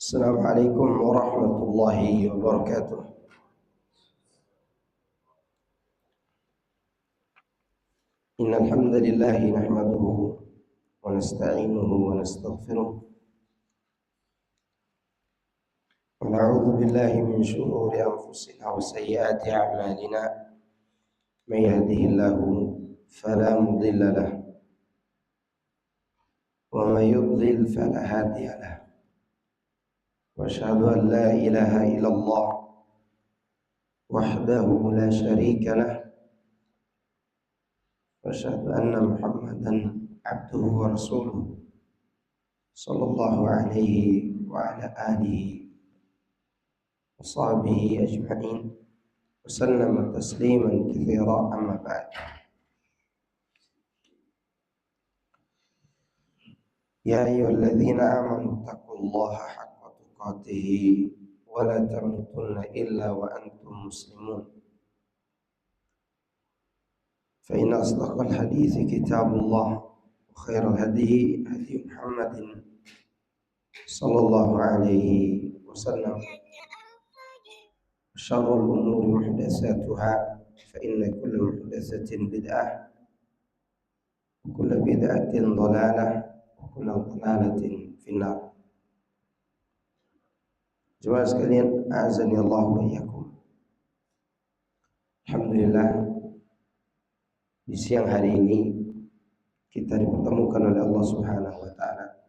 Assalamualaikum warahmatullahi wabarakatuh. Innal hamdalillah nahmaduhu wa nasta'inuhu wa nastaghfiruh wa na'udzu billahi min shururi anfusina wa sayyiati a'malina. May yahdihillahu fala mudilla lahu wa may yudlil fala hadiya lahu. Wa asyhadu an la ilaha illallah wahdahu la syarika lahu wa asyhadu anna Muhammadan abduhu wa rasuluh sallallahu alaihi wa ala alihi wa sahbihi ajma'in wa sallama tasliman katsira, amma ba'd. Ya ayyuhalladzina amanu taqullaha haqqa tuqatih wa la tamutunna illa wa antum muslimun. Fa inna asdaqal hadithi kitabullah wa khairal hadi hadi Muhammadin sallallahu alaihi wasallam. Syarrul umuri muhdatsatuha fa inna kulla muhdatsatin bid'ah wa kulla bid'atin dhalalah wa kulla dhalalatin finnar. Jemaah sekalian, a'azani Allah wa iyyakum. Alhamdulillah, di siang hari ini kita dipertemukan oleh Allah Subhanahu wa taala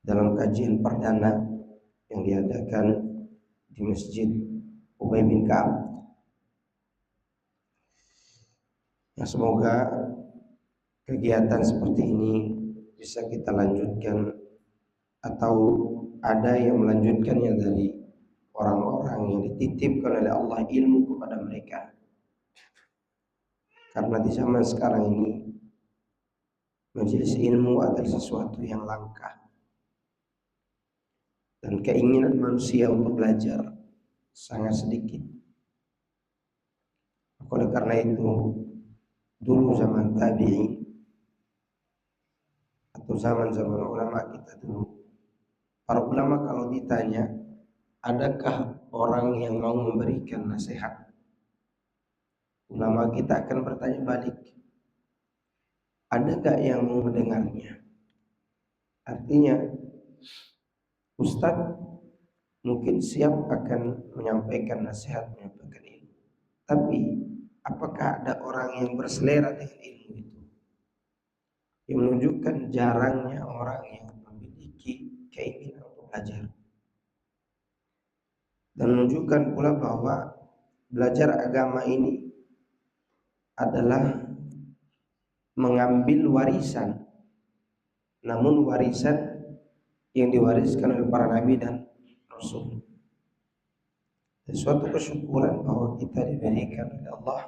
dalam kajian perdana yang diadakan di Masjid Ubay bin Ka'ab. Nah, semoga kegiatan seperti ini bisa kita lanjutkan atau ada yang melanjutkannya dari orang-orang yang dititipkan oleh Allah ilmu kepada mereka. Karena di zaman sekarang ini majelis ilmu adalah sesuatu yang langka, dan keinginan manusia untuk belajar sangat sedikit. Oleh karena itu, dulu zaman tabi'in atau zaman-zaman ulama kita dulu, para ulama kalau ditanya, adakah orang yang mau memberikan nasihat? Ulama kita akan bertanya balik, adakah yang mau mendengarnya? Artinya, Ustadz mungkin siap akan menyampaikan nasihat, menyampaikan ilmu, tapi apakah ada orang yang berselera dengan ilmu itu? Yang menunjukkan jarangnya orang yang memiliki keinginan untuk belajar, dan menunjukkan pula bahwa belajar agama ini adalah mengambil warisan, namun warisan yang diwariskan oleh para nabi dan rasul. Dan suatu kesyukuran bahwa kita diberikan oleh Allah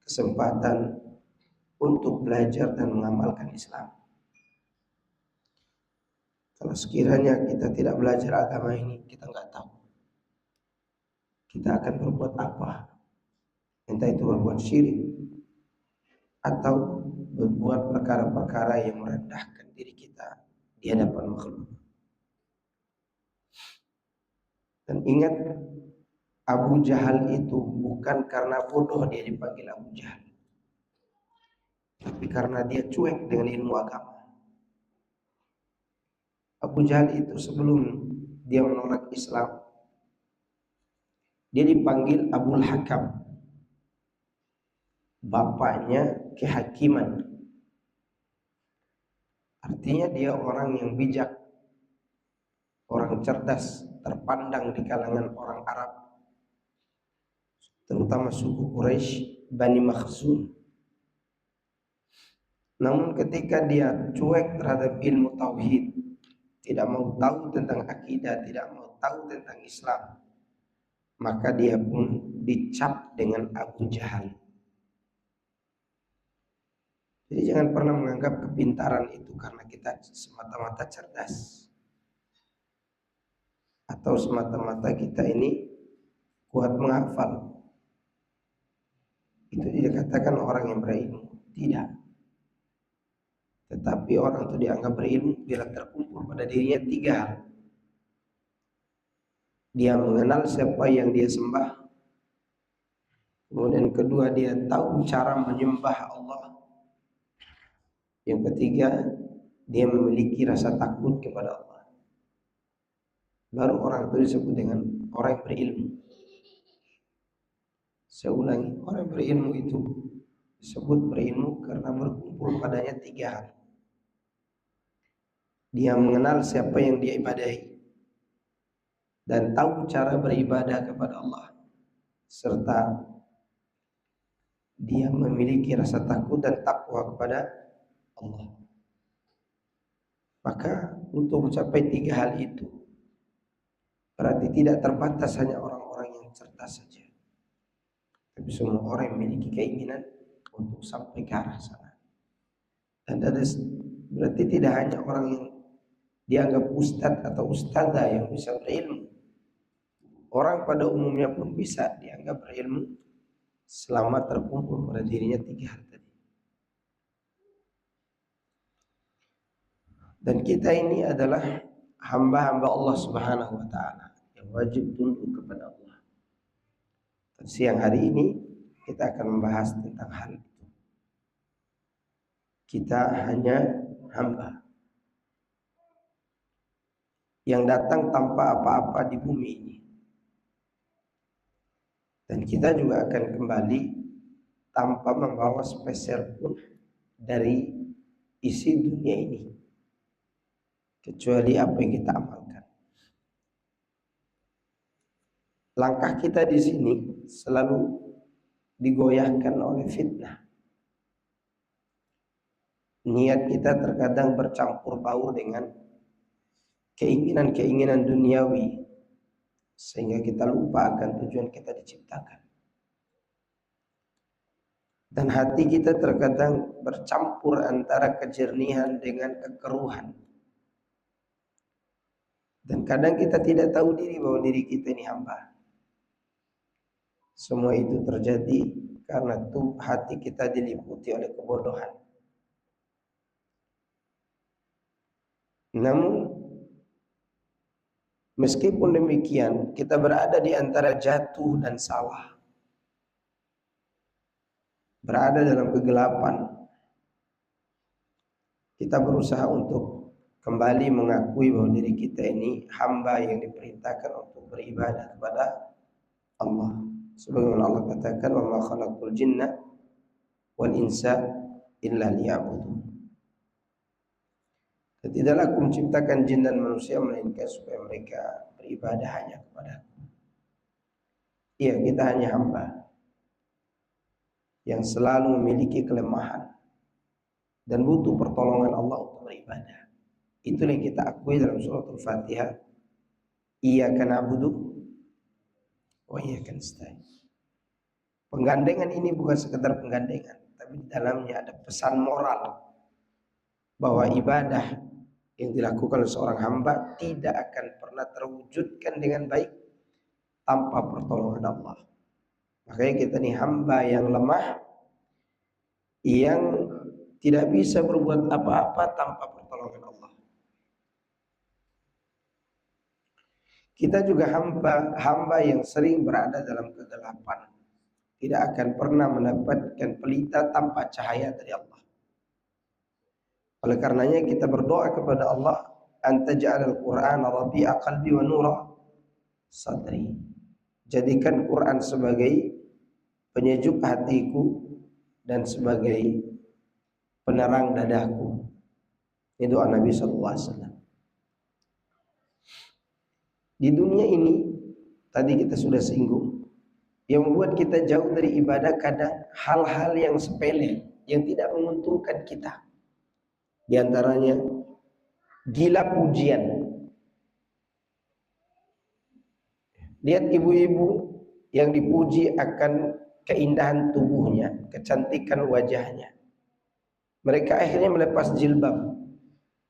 kesempatan untuk belajar dan mengamalkan Islam. Kalau sekiranya kita tidak belajar agama ini, kita nggak tahu kita akan berbuat apa. Entah itu berbuat syirik atau berbuat perkara-perkara yang merendahkan diri kita di hadapan makhluk. Dan ingat, Abu Jahal itu bukan karena bodoh dia dipanggil Abu Jahal, tapi karena dia cuek dengan ilmu agama. Abu Jahal itu sebelum dia menolak Islam, dia dipanggil Abul Hakam, bapaknya kehakiman. Artinya dia orang yang bijak, orang cerdas, terpandang di kalangan orang Arab, terutama suku Quraisy, Bani Makhzum. Namun ketika dia cuek terhadap ilmu tauhid, tidak mau tahu tentang akidah, tidak mau tahu tentang Islam, maka dia pun dicap dengan Abu Jahal. Jadi jangan pernah menganggap kepintaran itu karena kita semata-mata cerdas, atau semata-mata kita ini kuat menghafal, itu dikatakan orang yang berilmu. Tidak. Tetapi orang itu dianggap berilmu bila terkumpul pada dirinya tiga hal. Dia mengenal siapa yang dia sembah. Kemudian kedua, dia tahu cara menyembah Allah. Yang ketiga, dia memiliki rasa takut kepada Allah. Baru orang itu disebut dengan orang yang berilmu. Saya ulangi, orang yang berilmu itu disebut berilmu karena berkumpul padanya tiga hal. Dia mengenal siapa yang dia ibadahi dan tahu cara beribadah kepada Allah, serta dia memiliki rasa takut dan takwa kepada Allah. Maka untuk mencapai tiga hal itu berarti tidak terbatas hanya orang-orang yang cerdas saja, tapi semua orang yang memiliki keinginan untuk sampai ke arah sana. Dan ada berarti tidak hanya orang yang dianggap ustadz atau ustadzah yang bisa berilmu. Orang pada umumnya pun bisa dianggap berilmu selama terkumpul pada dirinya tiga hal tadi. Dan kita ini adalah hamba-hamba Allah Subhanahu wa taala yang wajib tunduk kepada Allah. Dan siang hari ini kita akan membahas tentang hal itu. Kita hanya hamba yang datang tanpa apa-apa di bumi ini. Dan kita juga akan kembali tanpa membawa sepeser pun dari isi dunia ini, kecuali apa yang kita amalkan. Langkah kita di sini selalu digoyahkan oleh fitnah. Niat kita terkadang bercampur baur dengan keinginan-keinginan duniawi, sehingga kita lupa akan tujuan kita diciptakan. Dan hati kita terkadang bercampur antara kejernihan dengan kekeruhan. Dan kadang kita tidak tahu diri bahwa diri kita ini hamba. Semua itu terjadi karena hati kita diliputi oleh kebodohan. Namun meskipun demikian, kita berada di antara jatuh dan salah, berada dalam kegelapan. Kita berusaha untuk kembali mengakui bahwa diri kita ini hamba yang diperintahkan untuk beribadah kepada Allah. Sebagaimana Allah katakan, "Wa ma khalaqul jinna wal insa illa liya'budun." Dan tidaklah aku menciptakan jin dan manusia melainkan supaya mereka beribadah hanya kepada-Ku. Iya, kita hanya hamba yang selalu memiliki kelemahan dan butuh pertolongan Allah untuk beribadah. Itulah yang kita akui dalam surat Al-Fatihah. Iyyaka na'budu wa iyyaka nasta'in. Penggandengan ini bukan sekedar penggandengan, tapi di dalamnya ada pesan moral bahwa ibadah yang dilakukan oleh seorang hamba tidak akan pernah terwujudkan dengan baik tanpa pertolongan Allah. Makanya kita ini hamba yang lemah, yang tidak bisa berbuat apa-apa tanpa pertolongan Allah. Kita juga hamba yang sering berada dalam kegelapan, tidak akan pernah mendapatkan pelita tanpa cahaya dari Allah. Oleh karenanya kita berdoa kepada Allah, anta ja'alal Qur'ana rabi'a qalbi wa nura sadri. Jadikan Quran sebagai penyejuk hatiku dan sebagai penerang dadaku. Itu doa Nabi sallallahu alaihi wasallam. Di dunia ini tadi kita sudah singgung, yang membuat kita jauh dari ibadah kadang hal-hal yang sepele yang tidak menguntungkan kita. Di antaranya gila pujian. Lihat ibu-ibu yang dipuji akan keindahan tubuhnya, kecantikan wajahnya. Mereka akhirnya melepas jilbab,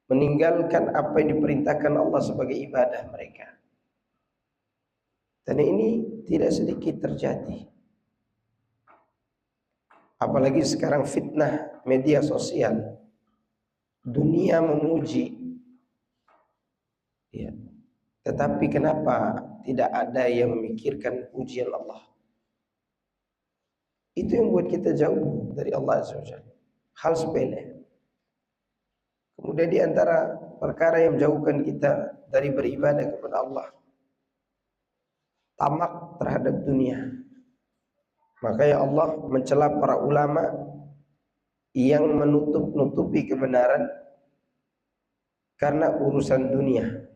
meninggalkan apa yang diperintahkan Allah sebagai ibadah mereka. Dan ini tidak sedikit terjadi. Apalagi sekarang fitnah media sosial dunia memuji, ya. Tetapi kenapa tidak ada yang memikirkan pujian Allah? Itu yang buat kita jauh dari Allah Azza wa Jalla. Hal sepele. Kemudian di antara perkara yang menjauhkan kita dari beribadah kepada Allah, tamak terhadap dunia. Makanya Allah mencela para ulama yang menutup-nutupi kebenaran karena urusan dunia.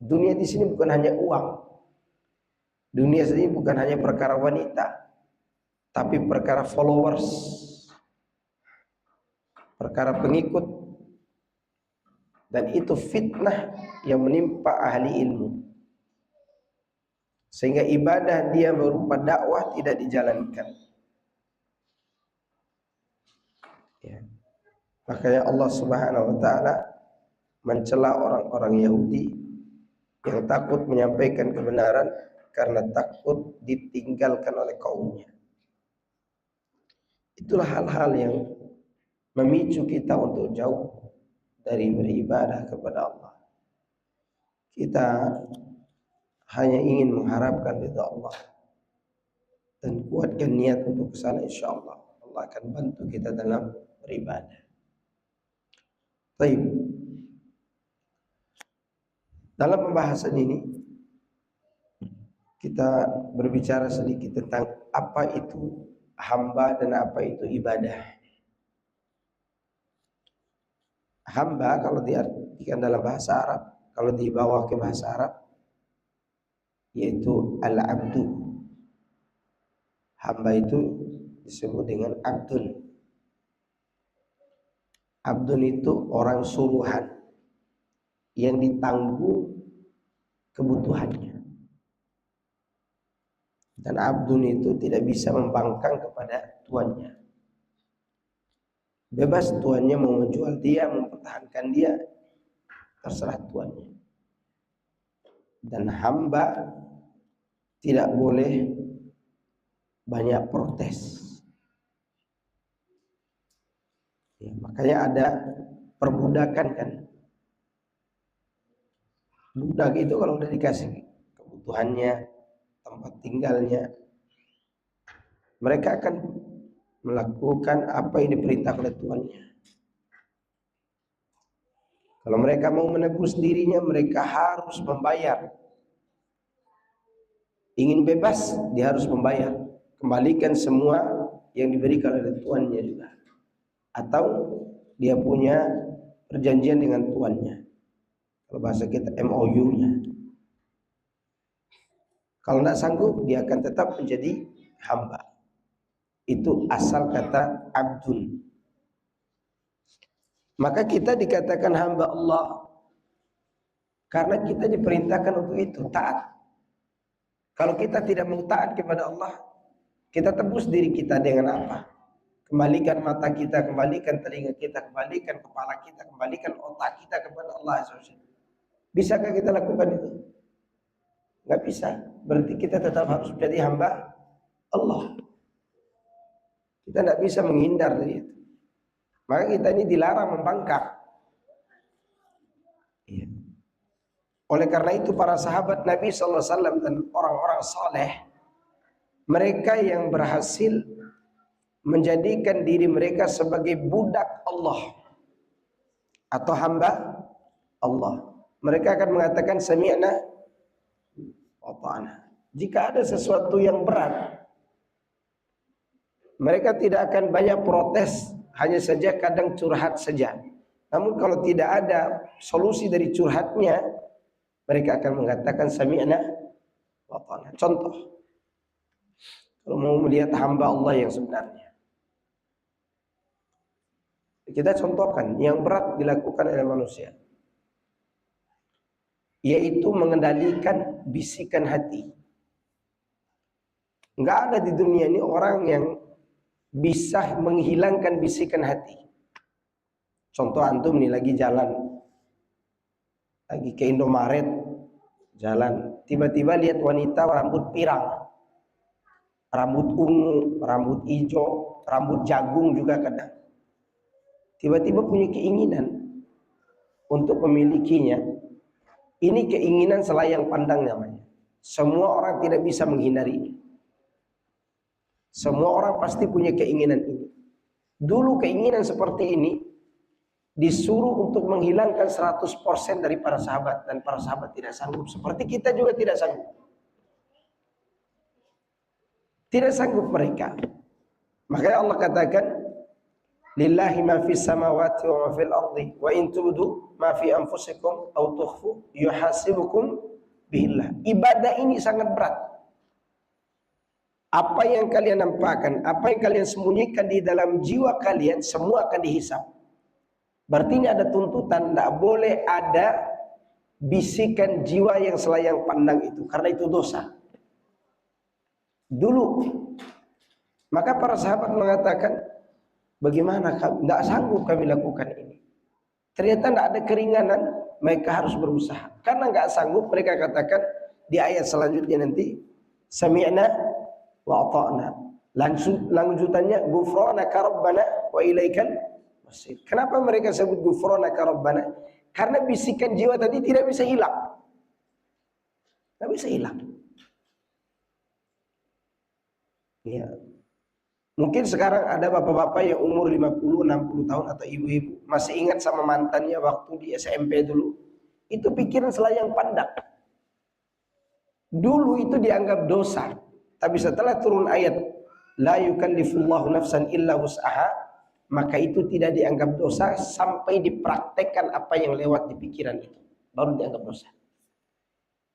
Dunia di sini bukan hanya uang. Dunia sini bukan hanya perkara wanita, tapi perkara followers, perkara pengikut, dan itu fitnah yang menimpa ahli ilmu, sehingga ibadah dia berupa dakwah tidak dijalankan. Ya. Makanya Allah Subhanahu wa taala mencela orang-orang Yahudi yang takut menyampaikan kebenaran karena takut ditinggalkan oleh kaumnya. Itulah hal-hal yang memicu kita untuk jauh dari beribadah kepada Allah. Kita hanya ingin mengharapkan ridha Allah dan kuatkan niat untuk kesana, insya Allah Allah akan bantu kita dalam beribadah. Baik. Dalam pembahasan ini kita berbicara sedikit tentang apa itu hamba dan apa itu ibadah. Hamba kalau diartikan dalam bahasa Arab, kalau dibawa ke bahasa Arab, yaitu al-abdu. Hamba itu disebut dengan abdun. Abdun itu orang suruhan yang ditanggung kebutuhannya. Dan abdun itu tidak bisa membangkang kepada tuannya. Bebas tuannya mau menjual dia, mempertahankan dia, terserah tuannya. Dan hamba tidak boleh banyak protes. Ya, makanya ada perbudakan kan. Budak itu kalau udah dikasih kebutuhannya, tempat tinggalnya, mereka akan melakukan apa yang diperintah oleh tuannya. Kalau mereka mau menebus dirinya, mereka harus membayar. Ingin bebas, dia harus membayar. Kembalikan semua yang diberikan oleh tuannya juga. Atau dia punya perjanjian dengan tuannya. Kalau bahasa kita MOU-nya. Kalau tidak sanggup, dia akan tetap menjadi hamba. Itu asal kata abdun. Maka kita dikatakan hamba Allah karena kita diperintahkan untuk itu, taat. Kalau kita tidak mau taat kepada Allah, kita tebus diri kita dengan apa? Kembalikan mata kita, kembalikan telinga kita, kembalikan kepala kita, kembalikan otak kita kepada Allah SWT. Bisakah kita lakukan itu? Nggak bisa. Berarti kita tetap harus menjadi hamba Allah. Kita nggak bisa menghindar dari itu. Maka kita ini dilarang membangkang. Ya. Oleh karena itu para sahabat Nabi SAW dan orang-orang saleh, mereka yang berhasil menjadikan diri mereka sebagai budak Allah atau hamba Allah, mereka akan mengatakan sami'na wa ta'ana. Jika ada sesuatu yang berat, mereka tidak akan banyak protes, hanya saja kadang curhat saja. Namun kalau tidak ada solusi dari curhatnya, mereka akan mengatakan sami'na wa ta'ana. Contoh, kalau mau melihat hamba Allah yang sebenarnya, kita contohkan yang berat dilakukan oleh manusia, yaitu mengendalikan bisikan hati. Enggak ada di dunia ini orang yang bisa menghilangkan bisikan hati. Contoh antum nih lagi jalan, lagi ke Indomaret, jalan, tiba-tiba lihat wanita rambut pirang, rambut ungu, rambut hijau, rambut jagung juga kadang. tiba-tiba punya keinginan untuk memilikinya. Ini keinginan selayang pandang namanya. Semua orang tidak bisa menghindarinya. Semua orang pasti punya keinginan ini. Dulu keinginan seperti ini disuruh untuk menghilangkan 100% dari para sahabat, dan para sahabat tidak sanggup. Seperti kita juga tidak sanggup. Tidak sanggup mereka. Makanya Allah katakan, lillahi ma fis samawati wa ma fil ardi wa in tubdu ma fi anfusikum aw tukhfu yuhasibukum billah. Ibadah ini sangat berat. Apa yang kalian nampakkan, apa yang kalian sembunyikan di dalam jiwa kalian, semua akan dihisap. Berarti ini ada tuntutan, tidak boleh ada bisikan jiwa yang selayang pandang itu, karena itu dosa. Dulu, maka para sahabat mengatakan, bagaimana kami, tidak sanggup kami lakukan ini. Ternyata tidak ada keringanan, mereka harus berusaha. Karena nggak sanggup, mereka katakan di ayat selanjutnya nanti, sami'na wa ata'na. Lanjutannya, ghufranaka rabbana wa ilaikal masir. Kenapa mereka sebut ghufranaka rabbana? Karena bisikan jiwa tadi tidak bisa hilang. Tidak bisa hilang. Ya. Mungkin sekarang ada bapak-bapak yang umur 50, 60 tahun atau ibu-ibu masih ingat sama mantannya waktu di SMP dulu. Itu pikiran selayang pandang. Dulu itu dianggap dosa. Tapi setelah turun ayat la yukallifullahu nafsan illa wus'aha, maka itu tidak dianggap dosa sampai dipraktekkan apa yang lewat di pikiran itu, baru dianggap dosa.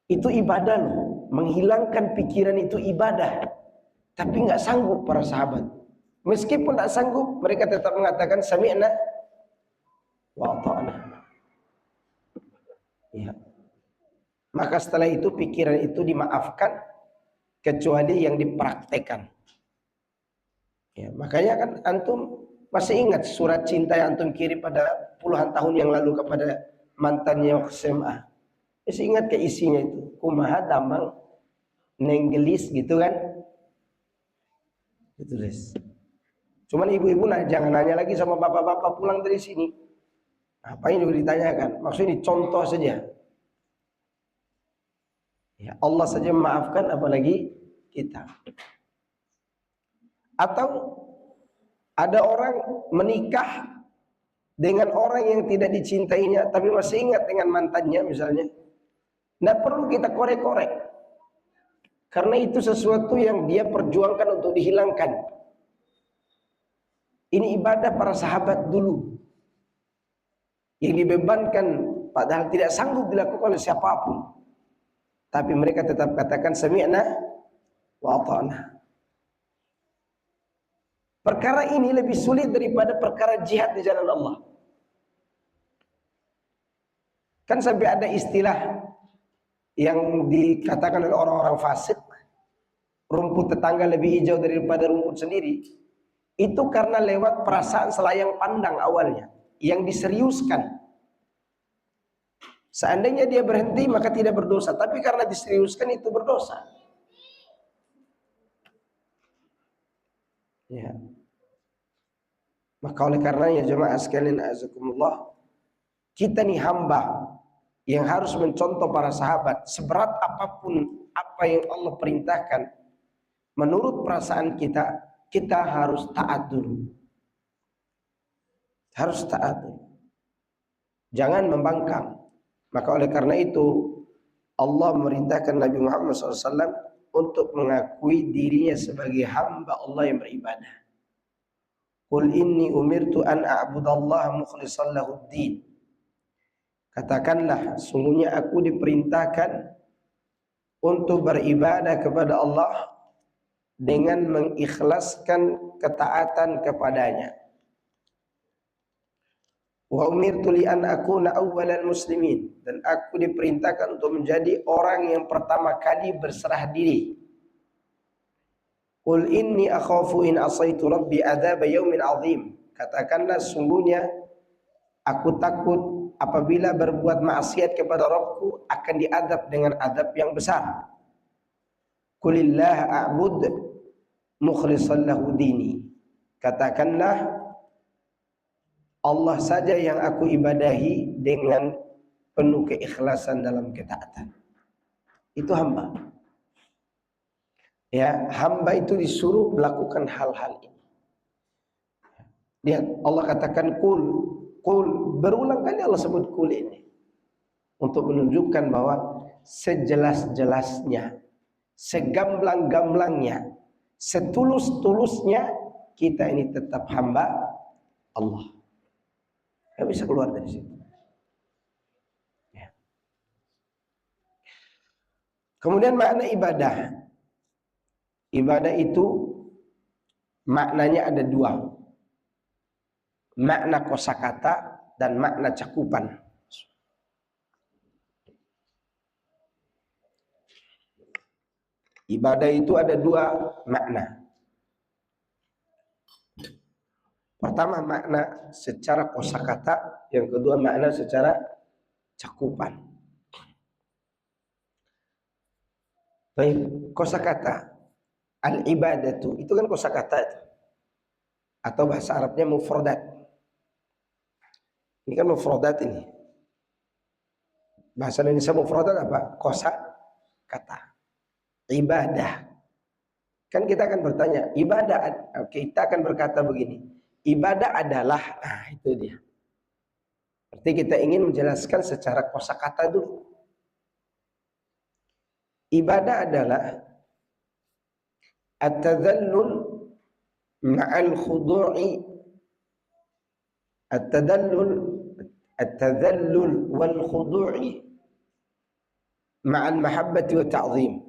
Itu ibadah loh, menghilangkan pikiran itu ibadah. Tapi nggak sanggup para sahabat. Meskipun nggak sanggup, mereka tetap mengatakan sami'na wa ata'na. Ya. Maka setelah itu pikiran itu dimaafkan, kecuali yang dipraktekkan. Ya, makanya kan antum masih ingat surat cinta yang antum kirim pada puluhan tahun yang lalu kepada mantannya SMA. Masih ingat ke isinya itu? Kumaha damang nenggelis gitu kan? Ditulis. Cuman ibu-ibu jangan nanya lagi sama bapak-bapak pulang dari sini. Apa yang juga ditanyakan? Maksudnya ini contoh saja. Ya, Allah saja memaafkan, apalagi kita. Atau ada orang menikah dengan orang yang tidak dicintainya, tapi masih ingat dengan mantannya misalnya. Tidak perlu kita korek-korek, karena itu sesuatu yang dia perjuangkan untuk dihilangkan. Ini ibadah para sahabat dulu, yang dibebankan padahal tidak sanggup dilakukan oleh siapapun. Tapi mereka tetap katakan sami'na wa ata'na. Perkara ini lebih sulit daripada perkara jihad di jalan Allah. Kan sampai ada istilah yang dikatakan oleh orang-orang fasik, rumput tetangga lebih hijau daripada rumput sendiri. Itu karena lewat perasaan selayang pandang awalnya, yang diseriuskan. Seandainya dia berhenti maka tidak berdosa, tapi karena diseriuskan itu berdosa. Ya. Maka oleh karenanya jemaah sekalian azakumullah, kita nih hamba yang harus mencontoh para sahabat. Seberat apapun apa yang Allah perintahkan, menurut perasaan kita, kita harus taat dulu. Harus taat dulu. Jangan membangkang. Maka oleh karena itu Allah memerintahkan Nabi Muhammad SAW untuk mengakui dirinya sebagai hamba Allah yang beribadah. Qul inni umirtu an a'budallaha mukhlishan lahuddin. Katakanlah, sungguhnya aku diperintahkan untuk beribadah kepada Allah dengan mengikhlaskan ketaatan kepadanya. Wa umirtu li an akuna awwalal muslimin, dan aku diperintahkan untuk menjadi orang yang pertama kali berserah diri. Qul inni akhafu in asaitu rabbi adzab yaumin azim. Katakanlah, sungguhnya aku takut apabila berbuat maksiat kepada Rabbku akan diadab dengan adab yang besar. Qulillah a'bud mukhlishan lahu dini. Katakanlah, Allah saja yang aku ibadahi dengan penuh keikhlasan dalam ketaatan. Itu hamba. Ya, hamba itu disuruh melakukan hal-hal ini. Lihat, Allah katakan kul, berulang kali Allah sebut kul ini untuk menunjukkan bahwa sejelas-jelasnya, segamblang-gamblangnya, setulus-tulusnya kita ini tetap hamba Allah. Gak bisa keluar dari situ. Ya. Kemudian makna ibadah. Ibadah itu maknanya ada dua. Makna kosakata dan makna cakupan. Ibadah itu ada dua makna. Pertama makna secara kosakata, yang kedua makna secara cakupan. Baik, kosakata al-ibadatu itu kan kosakata itu. Atau bahasa Arabnya mufradat. Ini kan mufradat ini. Bahasa Indonesia mufradat apa? Kosakata. Ibadah. Kan kita akan bertanya, ibadah, kita akan berkata begini, ibadah adalah, nah itu dia. Berarti kita ingin menjelaskan secara kosakata dulu. Ibadah adalah at-tadallul ma'al khudu'i, at-tadallul wal khudu'i ma'al mahabbati wa ta'zim.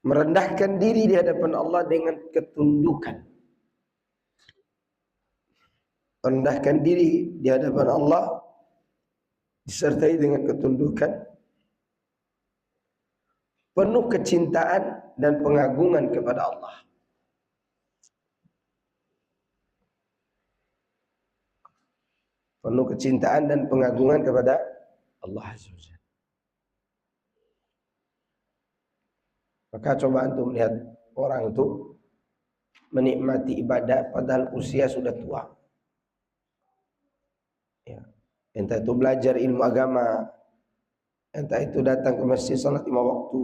Merendahkan diri di hadapan Allah dengan ketundukan. Merendahkan diri di hadapan Allah disertai dengan ketundukan, penuh kecintaan dan pengagungan kepada Allah. Penuh kecintaan dan pengagungan kepada Allah Azza wa Jalla. Maka coba antum lihat orang itu menikmati ibadah padahal usia sudah tua. Ya. Entah itu belajar ilmu agama, entah itu datang ke masjid salat 5 waktu,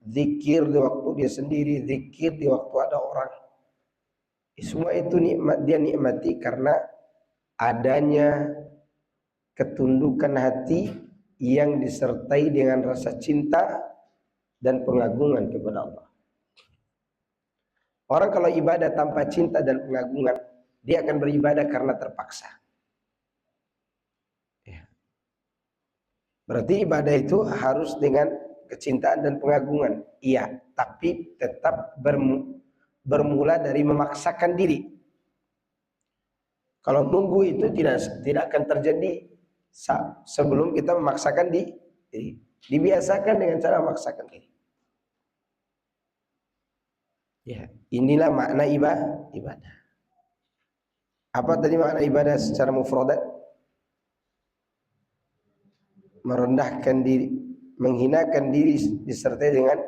zikir di waktu dia sendiri, zikir di waktu ada orang. Semua itu nikmat, dia nikmati karena adanya ketundukan hati yang disertai dengan rasa cinta dan pengagungan kepada Allah. Orang kalau ibadah tanpa cinta dan pengagungan, dia akan beribadah karena terpaksa. Ya. Berarti ibadah itu harus dengan kecintaan dan pengagungan. Iya, tapi tetap bermula dari memaksakan diri. Kalau tunggu itu tidak akan terjadi sebelum kita memaksakan diri. Dibiasakan dengan cara memaksakan diri. Ya, inilah makna ibadah. Apa tadi makna ibadah secara mufradat? Merendahkan diri, menghinakan diri disertai dengan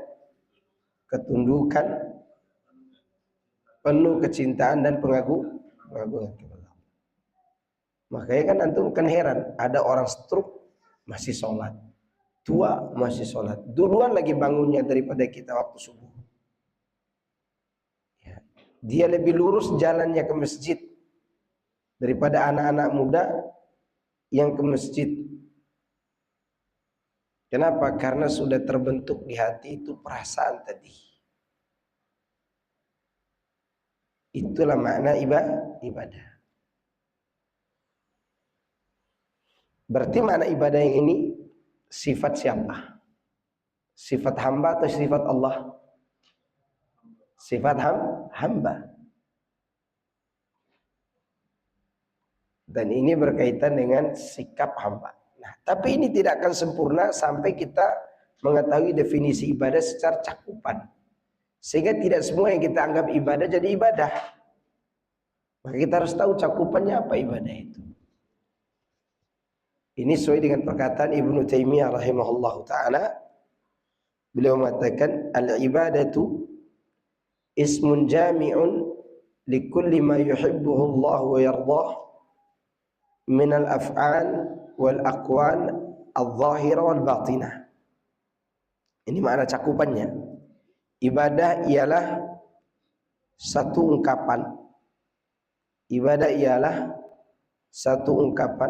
ketundukan, penuh kecintaan dan pengagungan kepada Allah. Makanya kan antum kan heran, ada orang stroke masih sholat, tua masih sholat, duluan lagi bangunnya daripada kita waktu subuh. Ya. Dia lebih lurus jalannya ke masjid daripada anak-anak muda yang ke masjid. Kenapa? Karena sudah terbentuk di hati itu perasaan tadi. Itulah makna ibadah. Berarti makna ibadah yang ini sifat siapa? Sifat hamba atau sifat Allah? Sifat hamba. Dan ini berkaitan dengan sikap hamba. Nah, tapi ini tidak akan sempurna sampai kita mengetahui definisi ibadah secara cakupan. Sehingga tidak semua yang kita anggap ibadah jadi ibadah. Maka kita harus tahu cakupannya apa ibadah itu. Ini sesuai dengan perkataan Ibnu Taimiyah rahimahullahu taala. Beliau mengatakan al-ibadatu ismun jami'un likulli ma yuhibbuhu Allah wa yardah min al-af'al wal aqwal al-zahira wal batinah. Ini makna cakupannya. Ibadah ialah satu ungkapan. Ibadah ialah satu ungkapan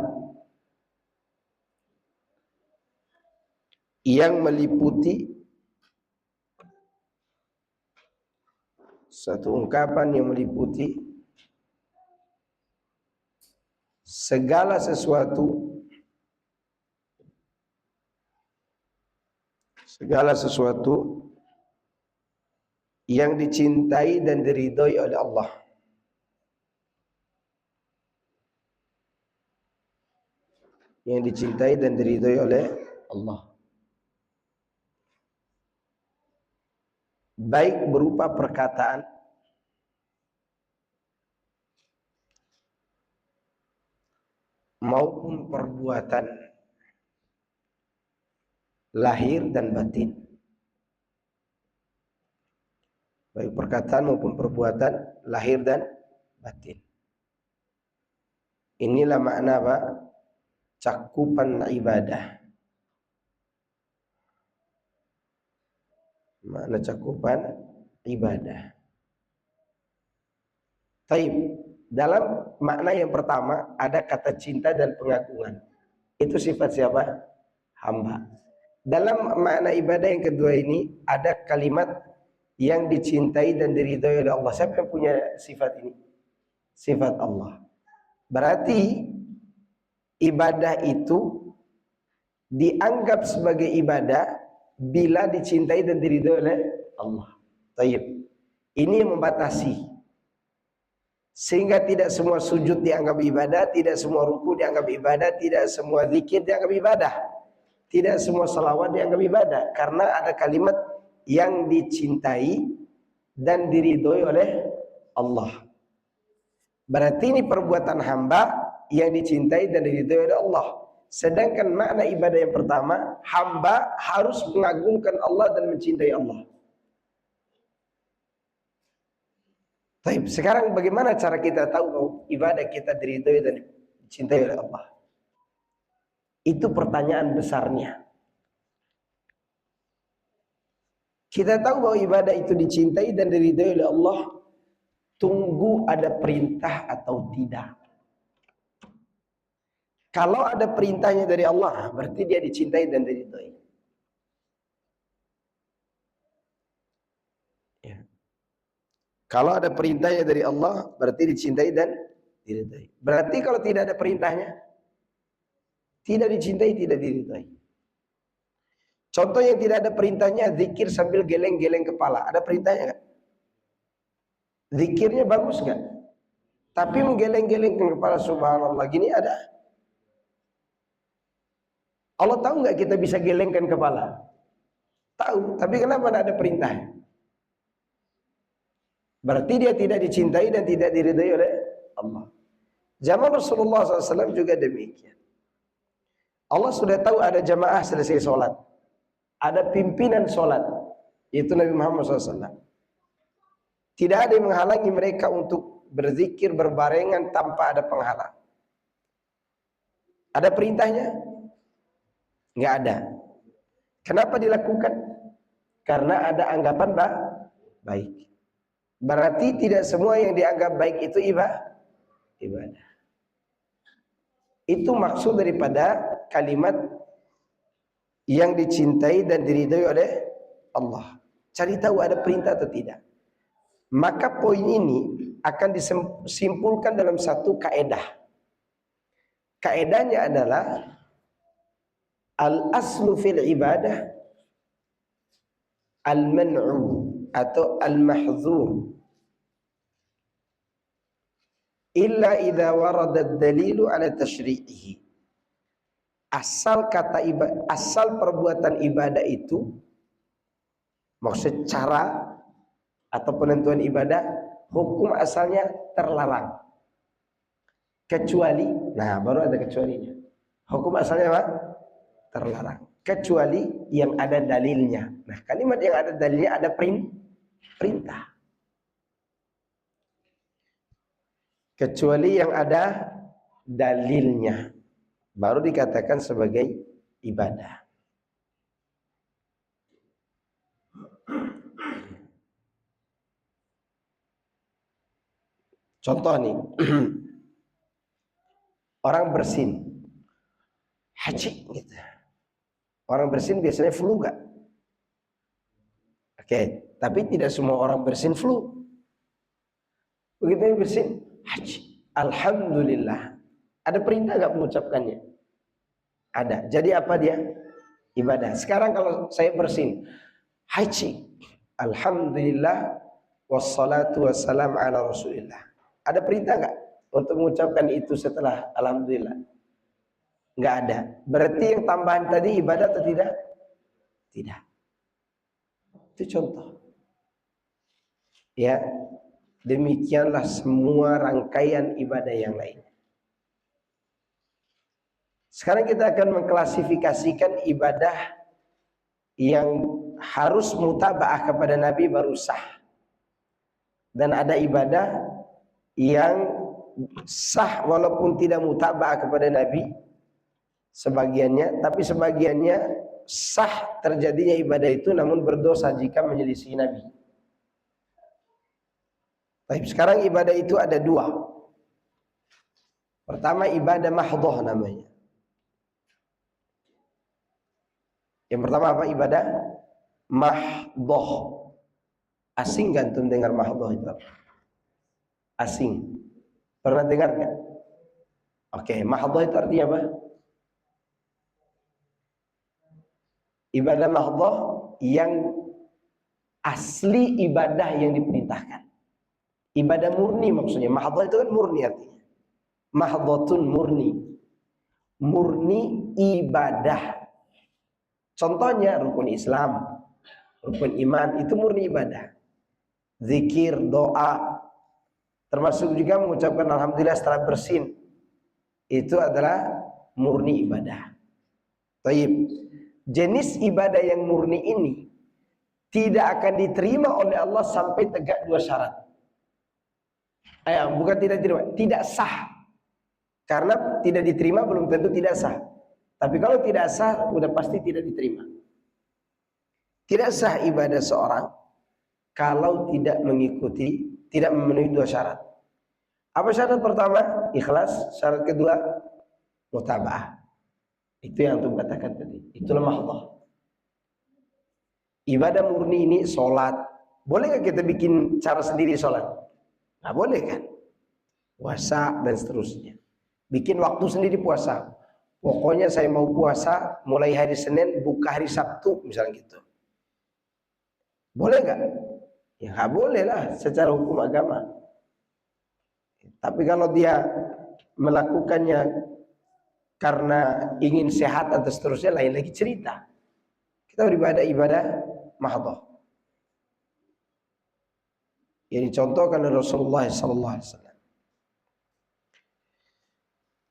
yang meliputi segala sesuatu yang dicintai dan diridhoi oleh Allah. Yang dicintai dan diridhoi oleh Allah. Baik berupa perkataan maupun perbuatan lahir dan batin. Baik perkataan maupun perbuatan lahir dan batin. Inilah makna apa? Cakupan ibadah. Makna cakupan ibadah. Taib. Dalam makna yang pertama ada kata cinta dan pengagungan. Itu sifat siapa? Hamba. Dalam makna ibadah yang kedua ini ada kalimat yang dicintai dan diridhoi oleh Allah. Siapa yang punya sifat ini? Sifat Allah. Berarti ibadah itu dianggap sebagai ibadah bila dicintai dan diridhoi oleh Allah. Taib. Ini yang membatasi. Sehingga tidak semua sujud dianggap ibadah, tidak semua ruku dianggap ibadah, tidak semua zikir dianggap ibadah, tidak semua salawat dianggap ibadah. Karena ada kalimat yang dicintai dan diridhoi oleh Allah. Berarti ini perbuatan hamba yang dicintai dan diridhoi oleh Allah. Sedangkan makna ibadah yang pertama, hamba harus mengagungkan Allah dan mencintai Allah. Baik, sekarang bagaimana cara kita tahu bahwa ibadah kita diridhoi dan dicintai oleh Allah? Itu pertanyaan besarnya. Kita tahu bahwa ibadah itu dicintai dan diridhoi oleh Allah, tunggu ada perintah atau tidak. Kalau ada perintahnya dari Allah, berarti dia dicintai dan diridhoi. Ya. Kalau ada perintahnya dari Allah, berarti dicintai dan diridhoi. Berarti kalau tidak ada perintahnya, tidak dicintai, tidak diridhoi. Contoh yang tidak ada perintahnya, zikir sambil geleng-geleng kepala. Ada perintahnya nggak? Zikirnya bagus nggak? Tapi menggeleng-gelengkan kepala, subhanallah, gini ada. Allah tahu nggak kita bisa gelengkan kepala? Tahu, tapi kenapa tidak ada perintahnya? Berarti dia tidak dicintai dan tidak diridhai oleh Allah. Zaman Rasulullah SAW juga demikian. Allah sudah tahu ada jamaah selesai sholat, ada pimpinan sholat, yaitu Nabi Muhammad SAW. Tidak ada yang menghalangi mereka untuk berzikir berbarengan tanpa ada penghalang. Ada perintahnya? Nggak ada. Kenapa dilakukan? Karena ada anggapan baik. Berarti tidak semua yang dianggap baik itu ibadah. Itu maksud daripada kalimat yang dicintai dan diridhai oleh Allah. Cari tahu ada perintah atau tidak. Maka poin ini akan disimpulkan dalam satu kaedah. Kaedahnya adalah al-aslu fil ibadah al-man'u atau al-mahdzur illa idza warada ad-dalilu ala tasyri'ihi. Asal kata ibadah, asal perbuatan ibadah itu, maksud cara atau penentuan ibadah, hukum asalnya terlarang. Kecuali, nah baru ada kecualinya. Hukum asalnya apa? Terlarang. Kecuali yang ada dalilnya. Nah, kalimat yang ada dalilnya ada perintah. kecuali yang ada dalilnya, baru dikatakan sebagai ibadah. Contoh nih, orang bersin, haji gitu. Orang bersin biasanya flu gak? Oke, tapi tidak semua orang bersin flu. Begitu yang bersin, haji, alhamdulillah. Ada perintah gak mengucapkannya? Ada. Jadi apa dia? Ibadah. Sekarang kalau saya bersin, haji, alhamdulillah, wassalatu wassalam ala rasulillah. Ada perintah nggak untuk mengucapkan itu setelah alhamdulillah? Nggak ada. Berarti yang tambahan tadi ibadah atau tidak? Tidak. Itu contoh. Ya, demikianlah semua rangkaian ibadah yang lain. Sekarang kita akan mengklasifikasikan ibadah yang harus mutaba'ah kepada Nabi baru sah. Dan ada ibadah yang sah walaupun tidak mutaba'ah kepada Nabi sebagiannya, tapi sebagiannya sah terjadinya ibadah itu namun berdosa jika menyelisih Nabi. Tapi sekarang ibadah itu ada dua. Pertama ibadah mahdhah namanya. Yang pertama apa? Ibadah mahdhah. Asing gak antum dengar mahdhah itu apa? Asing. Pernah dengar nggak? Oke, mahdhah itu artinya apa? Ibadah mahdhah yang asli ibadah yang diperintahkan. Ibadah murni maksudnya. Mahdhah itu kan murni artinya. Mahdhatun murni. Murni ibadah. Contohnya rukun Islam, rukun iman itu murni ibadah. Zikir, doa, termasuk juga mengucapkan alhamdulillah setelah bersin. Itu adalah murni ibadah. Taib. Jenis ibadah yang murni ini tidak akan diterima oleh Allah sampai tegak dua syarat. Bukan tidak diterima, tidak sah. Karena tidak diterima belum tentu tidak sah. Tapi kalau tidak sah, udah pasti tidak diterima. Tidak sah ibadah seorang kalau tidak mengikuti, tidak memenuhi dua syarat. Apa syarat pertama? Ikhlas. Syarat kedua, mutaba'ah. Itu yang antum katakan tadi. Itulah mahdhah. Ibadah murni ini sholat. Boleh nggak kita bikin cara sendiri sholat? Nggak boleh kan? Puasa dan seterusnya. Bikin waktu sendiri puasa. Pokoknya saya mau puasa mulai hari Senin buka hari Sabtu misalnya gitu. Boleh nggak? Ya nggak boleh lah secara hukum agama. Tapi kalau dia melakukannya karena ingin sehat atau seterusnya lain lagi cerita. Kita beribadah ibadah mahdhah. Yang dicontohkan oleh Rasulullah SAW.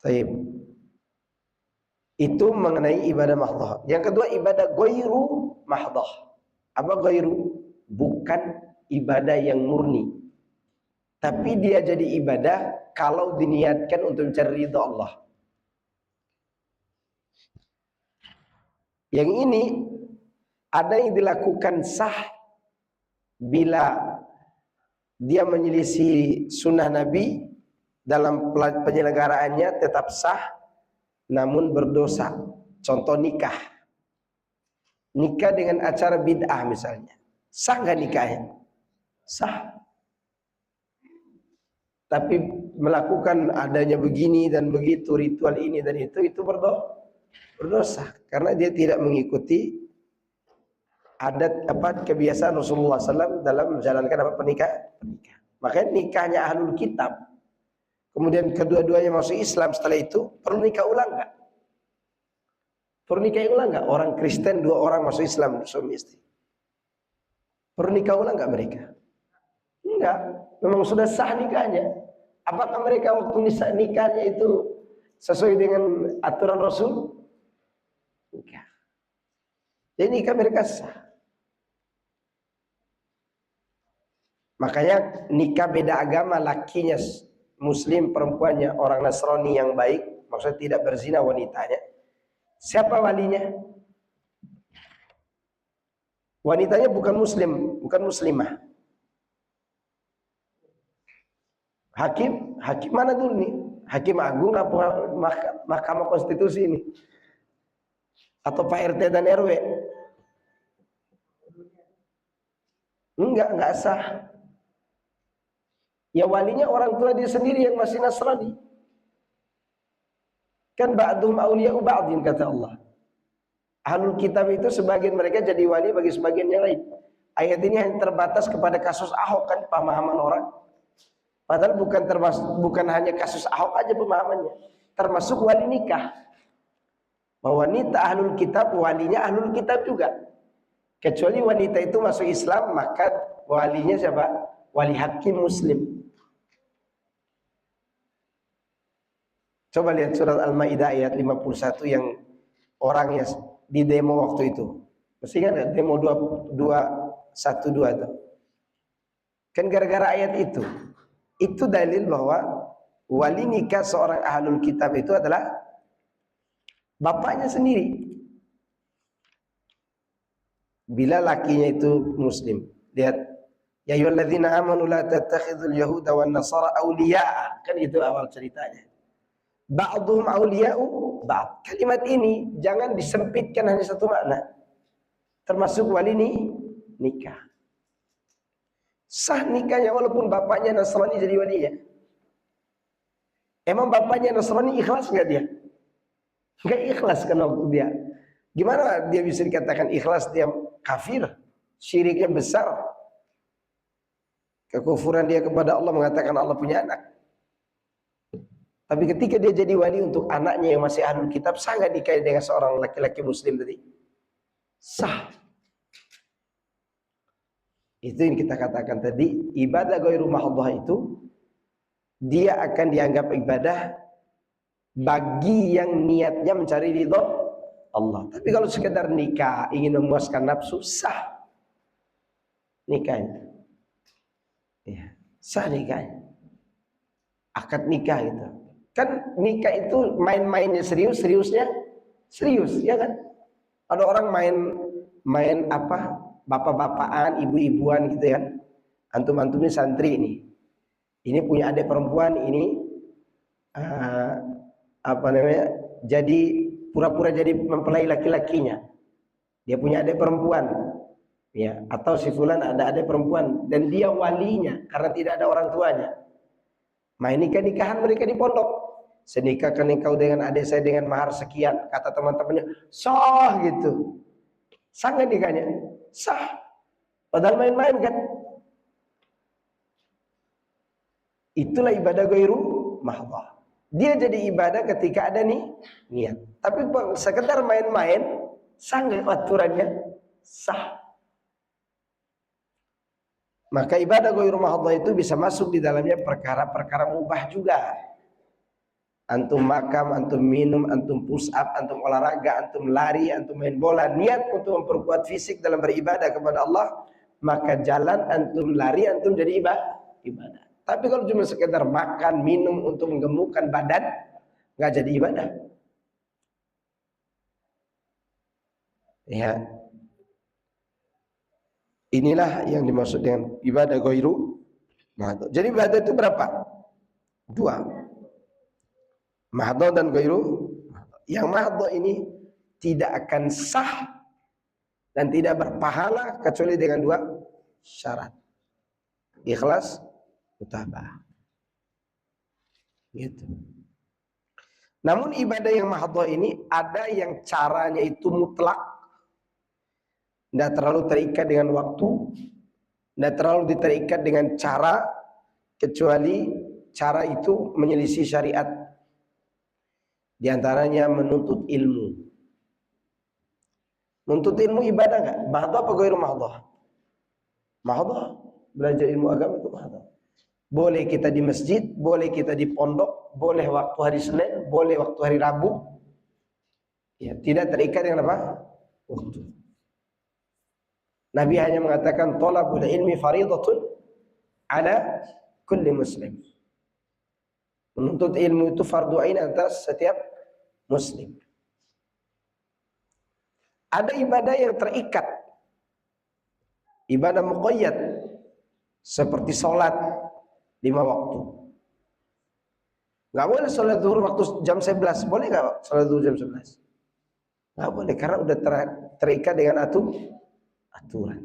Taib. Itu mengenai ibadah mahdhah. Yang kedua ibadah ghairu mahdhah. Apa ghairu? Bukan ibadah yang murni. Tapi dia jadi ibadah kalau diniatkan untuk mencari ridha Allah. Yang ini ada yang dilakukan sah bila dia menyelisih sunnah Nabi dalam penyelenggaraannya tetap sah namun berdosa. Contoh nikah. Nikah dengan acara bid'ah misalnya. Sah nggak nikahnya? Sah. Tapi melakukan adanya begini dan begitu, ritual ini dan itu berdosa. Karena dia tidak mengikuti adat kebiasaan Rasulullah SAW dalam menjalankan pernikahan. Makanya nikahnya ahlul kitab. Kemudian kedua-duanya masuk Islam setelah itu, perlu nikah ulang nggak? Perlu nikah ulang nggak? Orang Kristen 2 orang masuk Islam suami istri. Perlu nikah ulang nggak mereka? Enggak, memang sudah sah nikahnya. Apakah mereka waktu nikahnya itu sesuai dengan aturan Rasul? Enggak. Jadi nikah mereka sah. Makanya nikah beda agama lakinya muslim perempuannya orang Nasrani yang baik, maksudnya tidak berzina wanitanya, siapa walinya? Wanitanya bukan muslim, bukan muslimah. Hakim mana dulu nih? Hakim agung apa Mahkamah Konstitusi ini? Atau Pak RT dan RW? Enggak sah. Ya walinya orang tua dia sendiri yang masih Nasrani. Kan ba'dhum awliya'u ba'dhin kata Allah. Ahlul kitab itu sebagian mereka jadi wali bagi sebagian yang lain. Ayat ini hanya terbatas kepada kasus Ahok kan pemahaman orang. Padahal bukan hanya kasus Ahok aja pemahamannya. Termasuk wali nikah. Bahwa wanita ahlul kitab, walinya ahlul kitab juga. Kecuali wanita itu masuk Islam, maka walinya siapa? Wali hakim muslim. Coba lihat surat Al-Maidah ayat 51 yang orangnya di demo waktu itu. Mesti kan demo 212 itu. Kan gara-gara ayat itu. Itu dalil bahwa wali nikah seorang ahlul kitab itu adalah bapaknya sendiri. Bila lakinya itu muslim. Lihat, ya ayyuhalladzina amanu la tattakhidul yahuda wan nasara awliya'a. Kan itu awal ceritanya. Ba'dhum awliya'u ba'd. Kalimat ini jangan disempitkan hanya satu makna. Termasuk wali nikah. Sah nikahnya walaupun bapaknya Nasrani jadi walinya. Emang bapaknya Nasrani ikhlas enggak dia? Enggak ikhlas kan waktu dia. Gimana dia bisa dikatakan ikhlas? Dia kafir, syiriknya besar. Kekufuran dia kepada Allah, mengatakan Allah punya anak. Tapi ketika dia jadi wali untuk anaknya yang masih ahlul kitab, sah nggak nikah dengan seorang laki-laki muslim tadi? Sah. Itu yang kita katakan tadi, ibadah ghairu mahdhah itu dia akan dianggap ibadah bagi yang niatnya mencari ridho Allah. Tapi kalau sekedar nikah, ingin memuaskan nafsu, sah nikahnya. Ya, sah nikahnya. Akad nikah gitu. Kan nikah itu main-mainnya serius, seriusnya serius, ya kan? Ada orang main apa? Bapak-bapakan, ibu-ibuan gitu ya. Antum-antum ini santri ini. Ini punya adik perempuan, ini apa namanya? Jadi pura-pura jadi mempelai laki-lakinya. Dia punya adik perempuan. Ya, atau si fulan ada adik perempuan dan dia walinya karena tidak ada orang tuanya. Main nikah-nikahan mereka di pondok. Senikahkan engkau dengan adik saya dengan mahar sekian, kata teman-temannya. Sah gitu. Sah nggak nikahnya? Sah. Padahal main-main kan. Itulah ibadah ghairu mahdhah. Dia jadi ibadah ketika ada niat. Tapi sekedar main-main, sah nggak aturannya? Sah. Maka ibadah ghairu mahdhah itu bisa masuk di dalamnya perkara-perkara mubah juga. Antum makan, antum minum, antum push up, antum olahraga, antum lari, antum main bola, niat untuk memperkuat fisik dalam beribadah kepada Allah, maka jalan antum lari, antum jadi ibadah. Tapi kalau cuma sekedar makan, minum untuk menggemukkan badan, nggak jadi ibadah. Ya, inilah yang dimaksud dengan ibadah ghairu mahdhah. Jadi ibadah itu berapa? Dua. Mahdhah dan ghairu. Yang mahdhah ini tidak akan sah dan tidak berpahala kecuali dengan dua syarat. Ikhlas, mutaba'ah. Gitu. Namun ibadah yang mahdhah ini ada yang caranya itu mutlak, tidak terlalu terikat dengan waktu, tidak terlalu terikat dengan cara, kecuali cara itu menyelisih syariat. Di antaranya menuntut ilmu. Menuntut ilmu ibadah nggak? Mahdhah apa ghairu mahdhah? Mahdhah. Belajar ilmu agama itu mahdhah. Boleh kita di masjid, boleh kita di pondok, boleh waktu hari Senin, boleh waktu hari Rabu. Ya, tidak terikat dengan apa? Waktu. Nabi hanya mengatakan thalabul ilmi fariidatun ala kulli muslim. Menuntut ilmu itu fardu ain atas setiap muslim. Ada ibadah yang terikat, ibadah muqayyad, seperti sholat 5 waktu. Nggak boleh sholat zuhur waktu jam 11. Boleh nggak sholat zuhur jam 11? Nggak boleh, karena udah terikat dengan aturan.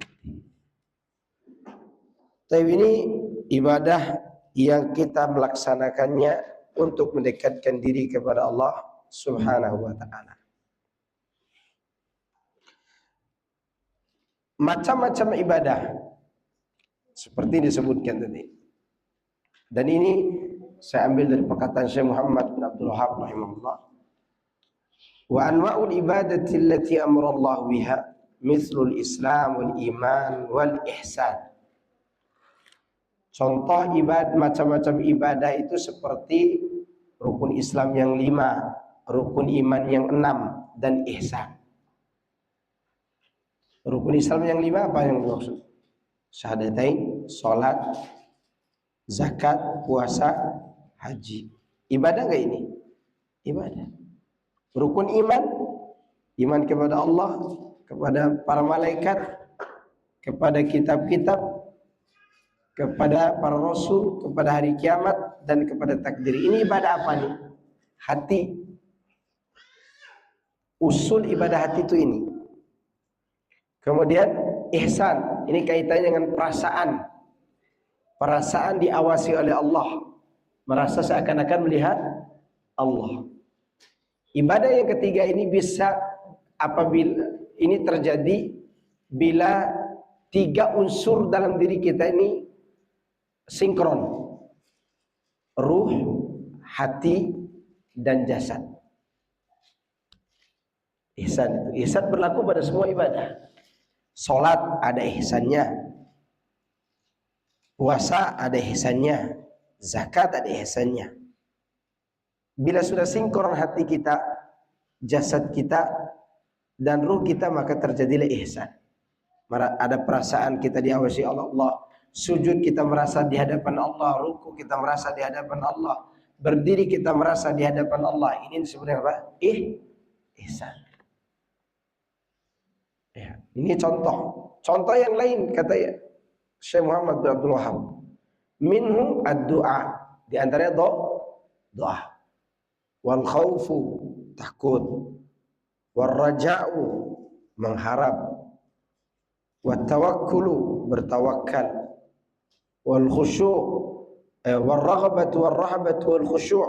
Tapi ini ibadah yang kita melaksanakannya untuk mendekatkan diri kepada Allah Subhanahu wa ta'ala. Macam-macam ibadah seperti disebutkan tadi. Dan ini saya ambil dari perkataan Syekh Muhammad bin Abdul Wahhab rahimahullah. Wa anwa'ul ibadati allati amara Allah biha mithlul Islam wal iman wal ihsan. Contoh ibadah, macam-macam ibadah itu seperti rukun Islam yang 5, rukun iman yang 6, dan ihsan. Rukun Islam yang 5 apa yang dimaksud? Syahadatain, sholat, zakat, puasa, haji. Ibadah nggak ini? Ibadah. Rukun iman, iman kepada Allah, kepada para malaikat, kepada kitab-kitab, kepada para rasul, kepada hari kiamat, dan kepada takdir. Ini ibadah apa nih? Hati. Usul ibadah hati itu ini. Kemudian ihsan, ini kaitannya dengan perasaan. Perasaan diawasi oleh Allah, merasa seakan-akan melihat Allah. Ibadah yang ketiga ini bisa apabila ini terjadi bila 3 unsur dalam diri kita ini sinkron. Ruh, hati, dan jasad. Ihsan itu. Ihsan berlaku pada semua ibadah. Salat ada ihsannya. Puasa ada ihsannya. Zakat ada ihsannya. Bila sudah sinkron hati kita, jasad kita, dan ruh kita, maka terjadilah ihsan. Ada perasaan kita diawasi oleh Allah. Sujud kita merasa di hadapan Allah. Ruku kita merasa di hadapan Allah. Berdiri kita merasa di hadapan Allah. Ini disebutnya apa? Ihsan. Ya, ini contoh. Contoh yang lain kata Syekh Muhammad bin Abdul Wahhab. Minhu ad-du'a. Di antaranya doa. Wal khawfu, takut. Wal raja'u, mengharap. Wat tawakkulu, bertawakal. Wal khusyu' wal raghabatu wal rahabatu wal khusyu'.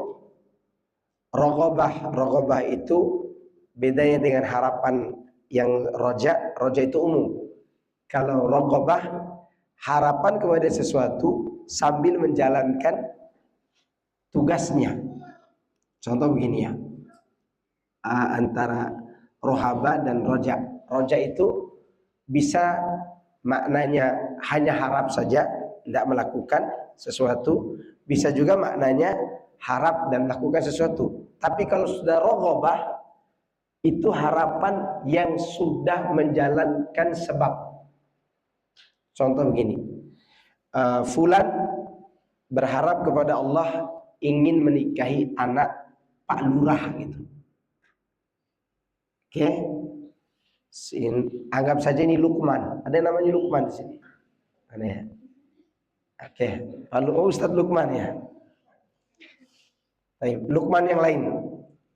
Raghabah itu bedanya dengan harapan yang roja itu umum. Kalau raghabah, harapan kepada sesuatu sambil menjalankan tugasnya. Contoh begini ya, antara rohaba dan roja. Roja itu bisa maknanya hanya harap saja, tidak melakukan sesuatu. Bisa juga maknanya harap dan melakukan sesuatu. Tapi kalau sudah raghabah, itu harapan yang sudah menjalankan sebab. Contoh begini, fulan berharap kepada Allah ingin menikahi anak Pak Lurah gitu. Oke, anggap saja ini Lukman. Ada yang namanya Lukman di sini. Ada ya? Oke, Ustadz Lukman ya. Lukman yang lain.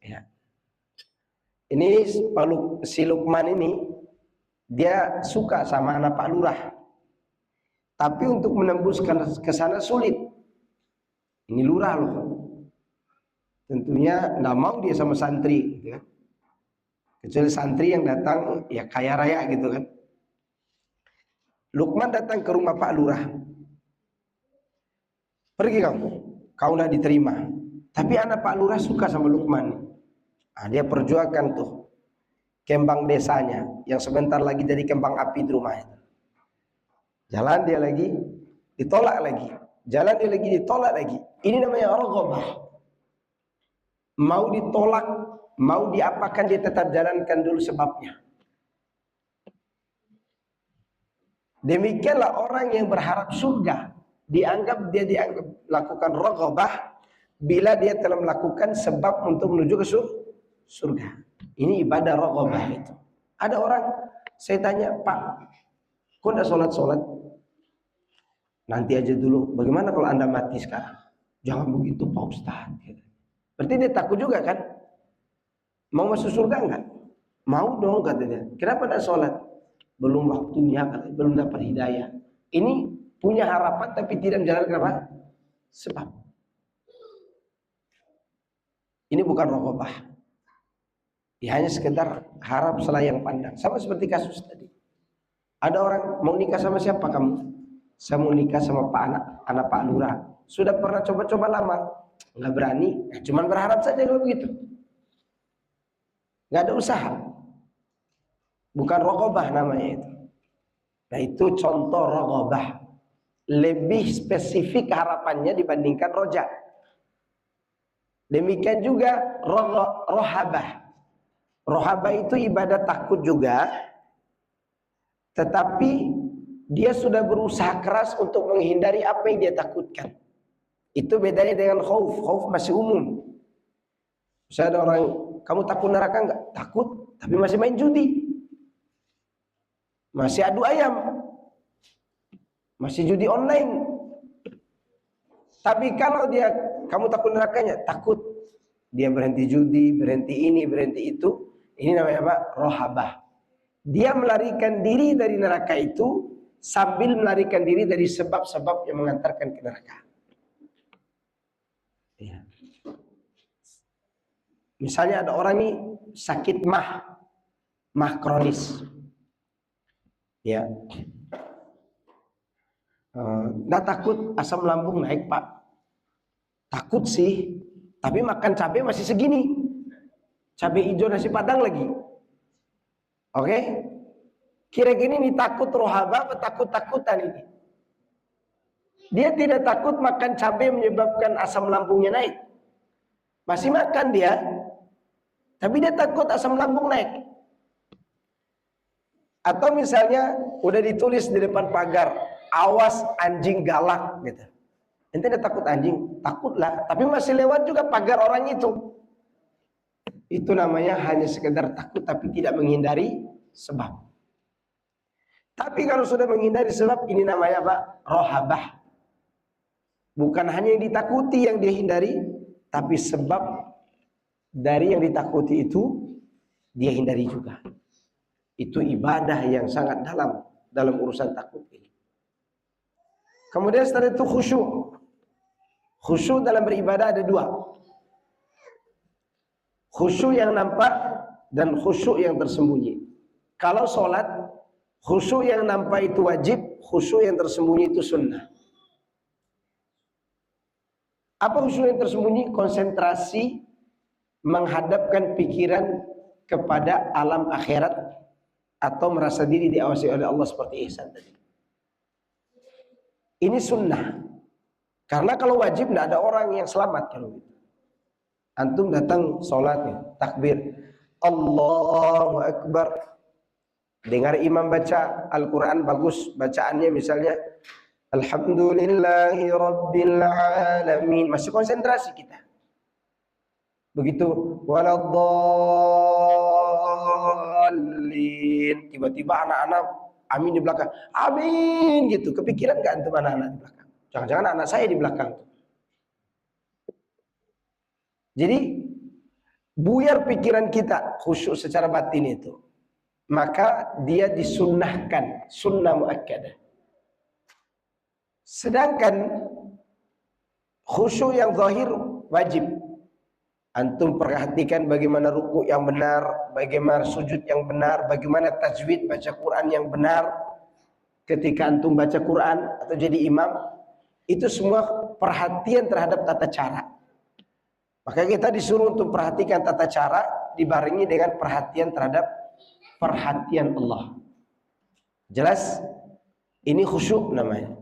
Ya. Ini si Lukman ini dia suka sama anak Pak Lurah. Tapi untuk menembus ke sana sulit. Ini lurah loh. Tentunya nggak mau dia sama santri, gitu kan. Kecuali santri yang datang ya kaya raya gitu kan. Lukman datang ke rumah Pak Lurah. Pergi kau nggak diterima. Tapi anak Pak Lurah suka sama Lukman. Nah, dia perjuangkan tuh kembang desanya yang sebentar lagi jadi kembang api di rumahnya. Jalan dia lagi, ditolak lagi. Jalan dia lagi, ditolak lagi. Ini namanya raghabah. Mau ditolak, mau diapakan, dia tetap jalankan dulu sebabnya. Demikianlah orang yang berharap surga. Dia dianggap lakukan raghabah, bila dia telah melakukan sebab untuk menuju ke surga. Ini ibadah raghabah itu. Ada orang, saya tanya, Pak, kok enggak sholat? Nanti aja dulu. Bagaimana kalau Anda mati sekarang? Jangan begitu Pak Ustaz. Berarti dia takut juga kan? Mau masuk surga enggak? Mau dong katanya. Kenapa enggak sholat? Belum waktunya, katanya. Belum dapat hidayah. Ini punya harapan tapi tidak menjalankan apa? Sebab. Ini bukan raghabah. Dia hanya sekedar harap selayang pandang. Sama seperti kasus tadi. Ada orang mau nikah sama siapa kamu? Saya mau nikah sama anak Pak Lurah. Sudah pernah coba-coba lama, nggak berani. Cuman berharap saja kalau begitu. Nggak ada usaha. Bukan raghabah namanya itu. Nah itu contoh raghabah. Lebih spesifik harapannya dibandingkan roja. Demikian juga rohabah. Rohabah itu ibadah takut juga, tetapi dia sudah berusaha keras untuk menghindari apa yang dia takutkan. Itu bedanya dengan khauf. Khauf masih umum. Misalnya ada orang, kamu takut neraka enggak? Takut, tapi masih main judi. Masih adu ayam. Masih judi online. Tapi kalau kamu takut nerakanya, takut. Dia berhenti judi, berhenti ini, berhenti itu. Ini namanya apa? Rohabah. Dia melarikan diri dari neraka itu sambil melarikan diri dari sebab-sebab yang mengantarkan ke neraka. Ya. Misalnya ada orang ini sakit mah kronis. Ya. Nggak takut asam lambung naik Pak? Takut sih, tapi makan cabai masih segini. Cabai hijau nasi padang lagi. Oke? Kira-kira ini takut rohabah atau takut-takutan ini? Dia tidak takut makan cabai menyebabkan asam lambungnya naik. Masih makan dia, tapi dia takut asam lambung naik. Atau misalnya udah ditulis di depan pagar, awas anjing galak gitu. Ente udah takut anjing? Takutlah, tapi masih lewat juga pagar orang itu. Itu namanya hanya sekedar takut tapi tidak menghindari sebab. Tapi kalau sudah menghindari sebab, ini namanya apa? Rohabah. Bukan hanya yang ditakuti yang dia hindari, tapi sebab dari yang ditakuti itu dia hindari juga. Itu ibadah yang sangat dalam urusan takut ini. Kemudian setelah itu khusyuk. Khusyuk dalam beribadah ada dua. Khusyuk yang nampak dan khusyuk yang tersembunyi. Kalau sholat, khusyuk yang nampak itu wajib, khusyuk yang tersembunyi itu sunnah. Apa khusyuk yang tersembunyi? Konsentrasi menghadapkan pikiran kepada alam akhirat atau merasa diri diawasi oleh Allah seperti ihsan tadi. Ini sunnah. Karena kalau wajib tidak ada orang yang selamat kalau gitu. Antum datang sholatnya, takbir, Allahu Akbar. Dengar imam baca Al-Quran bagus bacaannya, misalnya Alhamdulillahi Rabbil Alamin, masih konsentrasi kita. Begitu waladhdallin, tiba-tiba anak-anak amin di belakang, amin gitu. Kepikiran gak antum anak-anak di belakang? Jangan-jangan anak saya di belakang tuh. Jadi buyar pikiran kita khusyuk secara batin itu, maka dia disunnahkan, sunnah muakkadah. Sedangkan khusyuk yang zahir wajib. Antum perhatikan bagaimana ruku yang benar, bagaimana sujud yang benar, bagaimana tajwid baca Quran yang benar. Ketika antum baca Quran atau jadi imam, itu semua perhatian terhadap tata cara. Maka kita disuruh untuk perhatikan tata cara dibarengi dengan perhatian terhadap perhatian Allah. Jelas? Ini khusyuk namanya.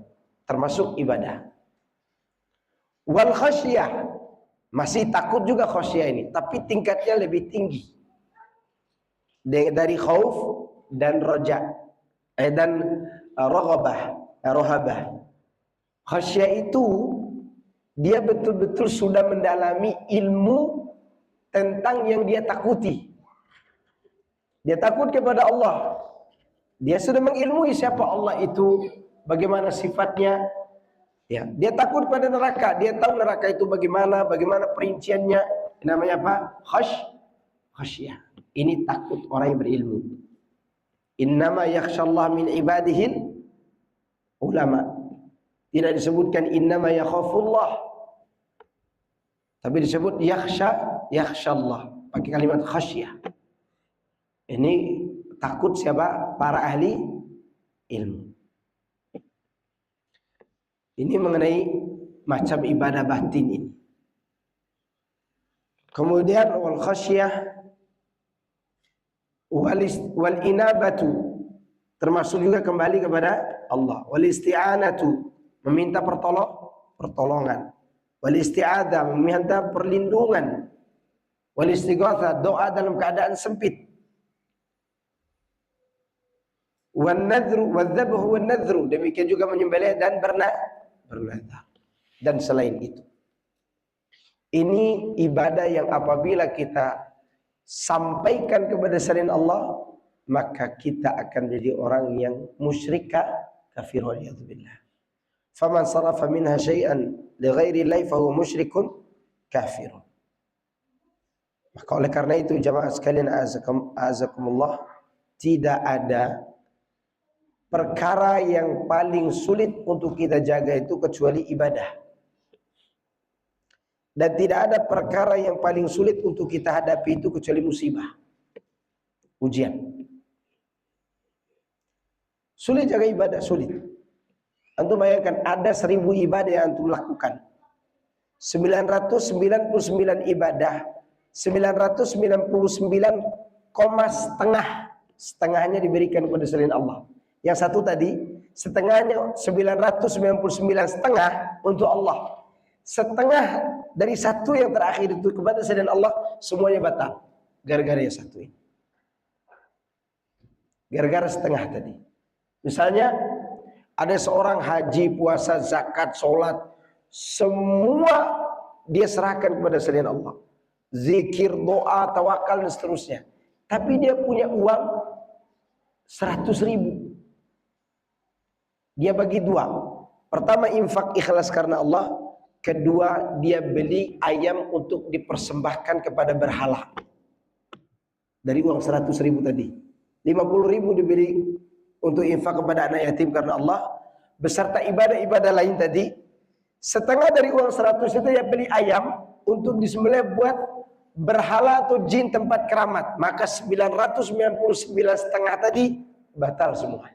Termasuk ibadah. Wal khasyah. Masih takut juga khasyah ini, tapi tingkatnya lebih tinggi dari khauf dan roja dan rohabah. Khasyah itu Dia betul-betul sudah mendalami ilmu tentang yang dia takuti. Dia takut kepada Allah. Dia sudah mengilmui siapa Allah itu, bagaimana sifatnya. Ya, dia takut pada neraka. Dia tahu neraka itu bagaimana perinciannya. Namanya apa? Khasyah. Ini takut orang yang berilmu. Innama yakhshallah min ibadihil ulama. Tidak disebutkan innama yakhafullah, tapi disebut yakhshallah pakai kalimat khasyah. Ini takut siapa? Para ahli ilmu. Ini mengenai macam ibadah batin ini. Kemudian wal khasyah wal inabatu, termasuk juga kembali kepada Allah. Wal isti'anatu, meminta pertolongan. Wal isti'adzah, meminta perlindungan. Wal istighatsah, doa dalam keadaan sempit. Wan nadhru wadzabhu wan nadhru, demikian juga menyembelih dan bernadar. Dan selain itu. Ini ibadah yang apabila kita sampaikan kepada selain Allah, maka kita akan menjadi orang yang musyrik kafir waliyadzubillah. Faman sarafa minha syai'an li ghairi llahi fa huwa musyrikun kafir. Maka oleh karena itu jamaah sekalian azakumullah, tidak ada perkara yang paling sulit untuk kita jaga itu kecuali ibadah. Dan tidak ada perkara yang paling sulit untuk kita hadapi itu kecuali musibah, ujian. Sulit jaga ibadah, sulit. Antum bayangkan ada 1000 ibadah yang antum lakukan. 999 ibadah, 999 koma setengahnya diberikan kepada selain Allah. Yang satu tadi setengahnya 999 setengah untuk Allah. Setengah dari satu yang terakhir itu kepada selain Allah, semuanya batal gara-gara yang satu ini. Gara-gara setengah tadi. Misalnya ada seorang haji, puasa, zakat, sholat, semua dia serahkan kepada selain Allah. Zikir, doa, tawakal dan seterusnya. Tapi dia punya uang 100.000. Dia bagi dua. Pertama, infak ikhlas karena Allah. Kedua, dia beli ayam untuk dipersembahkan kepada berhala. Dari uang 100.000 tadi, 50.000 diberi untuk infak kepada anak yatim karena Allah, beserta ibadah-ibadah lain tadi. Setengah dari uang 100 itu dia beli ayam untuk disembelih buat berhala atau jin tempat keramat. Maka 999 setengah tadi batal semua.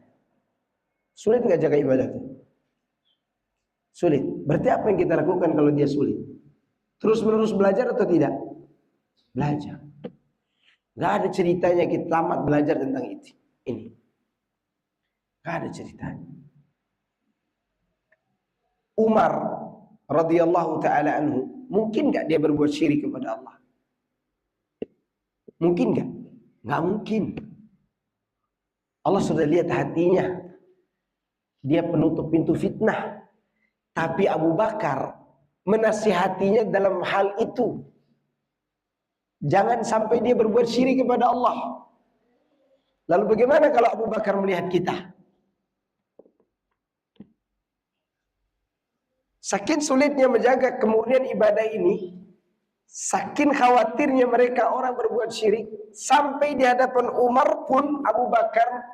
Sulit nggak jaga ibadah itu? Sulit. Berarti apa yang kita lakukan kalau dia sulit? Terus menerus belajar atau tidak? Belajar. Gak ada ceritanya kita tamat belajar tentang itu. Ini. Gak ada ceritanya. Umar radhiyallahu taala anhu, mungkin gak dia berbuat syirik kepada Allah? Mungkin gak? Gak mungkin. Allah sudah lihat hatinya. Dia penutup pintu fitnah. Tapi Abu Bakar menasihatinya dalam hal itu. Jangan sampai dia berbuat syirik kepada Allah. Lalu bagaimana kalau Abu Bakar melihat kita? Saking sulitnya menjaga kemurnian ibadah ini, saking khawatirnya mereka orang berbuat syirik, sampai di hadapan Umar pun Abu Bakar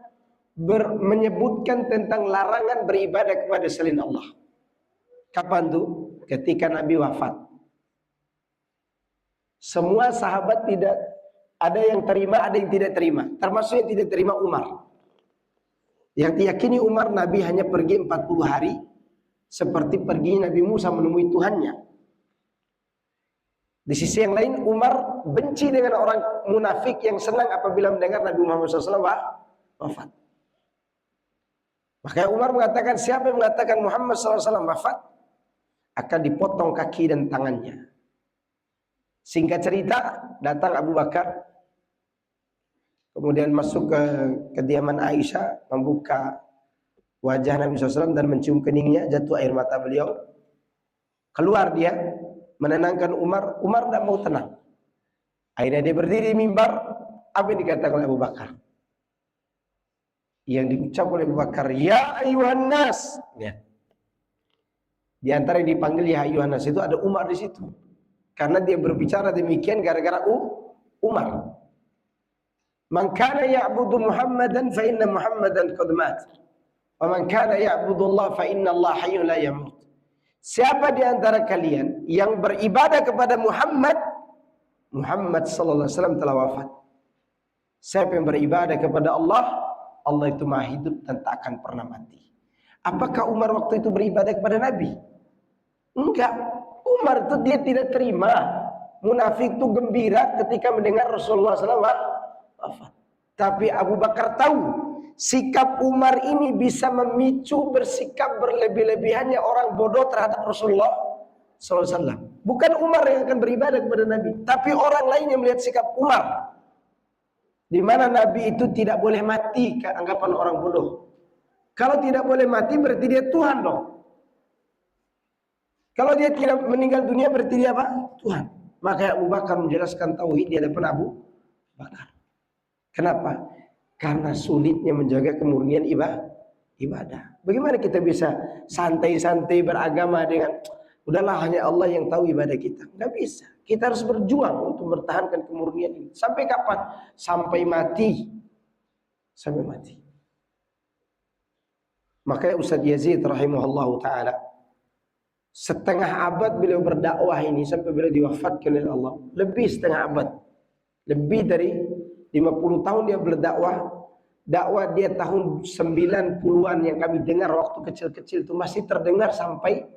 menyebutkan tentang larangan beribadah kepada selain Allah. Kapan tuh? Ketika Nabi wafat. Semua sahabat tidak ada yang terima, ada yang tidak terima. Termasuk yang tidak terima Umar. Yang diyakini Umar Nabi hanya pergi 40 hari. Seperti pergi Nabi Musa menemui Tuhannya. Di sisi yang lain Umar benci dengan orang munafik yang senang apabila mendengar Nabi Muhammad SAW wafat. Makanya Umar mengatakan, siapa yang mengatakan Muhammad SAW wafat, akan dipotong kaki dan tangannya. Singkat cerita, datang Abu Bakar, kemudian masuk ke kediaman Aisyah, membuka wajah Nabi SAW dan mencium keningnya, jatuh air mata beliau. Keluar dia menenangkan Umar. Umar tidak mau tenang. Akhirnya dia berdiri di mimbar. Apa yang dikatakan oleh Abu Bakar? Yang diucap oleh Abu Bakar, ya ayuhan nas. Ya. Di antara yang dipanggil ya ayuhan nas itu ada Umar di situ. Karena dia berbicara demikian gara-gara Umar. Man kana ya'budu Muhammadan fa inna Muhammadan qad mat. Wa man kana ya'budu Allah fa inna Allah hayyun la yamut. Siapa di antara kalian yang beribadah kepada Muhammad, Muhammad sallallahu alaihi wasallam telah wafat. Siapa yang beribadah kepada Allah, Allah itu maha hidup dan tak akan pernah mati. Apakah Umar waktu itu beribadah kepada Nabi? Enggak. Umar itu dia tidak terima. Munafik itu gembira ketika mendengar Rasulullah SAW wafat. Tapi Abu Bakar tahu sikap Umar ini bisa memicu bersikap berlebih-lebihannya orang bodoh terhadap Rasulullah SAW. Bukan Umar yang akan beribadah kepada Nabi, tapi orang lain yang melihat sikap Umar. Di mana Nabi itu tidak boleh mati, keanggapan orang bodoh. Kalau tidak boleh mati berarti dia Tuhan dong. Kalau dia tidak meninggal dunia berarti dia apa? Tuhan. Maka Abu Bakar menjelaskan tauhid di hadapan Abu Bakar. Kenapa? Karena sulitnya menjaga kemurnian ibadah. Bagaimana kita bisa santai-santai beragama dengan udahlah hanya Allah yang tahu ibadah kita? Nggak bisa. Kita harus berjuang untuk mempertahankan kemurnian ini. Sampai kapan? Sampai mati. Sampai mati. Makanya Ustaz Yazid rahimahullahu ta'ala, setengah abad beliau berdakwah ini sampai beliau diwafatkan oleh Allah. Lebih setengah abad. Lebih dari 50 tahun dia berdakwah. Dakwah dia tahun 90-an yang kami dengar waktu kecil-kecil itu masih terdengar sampai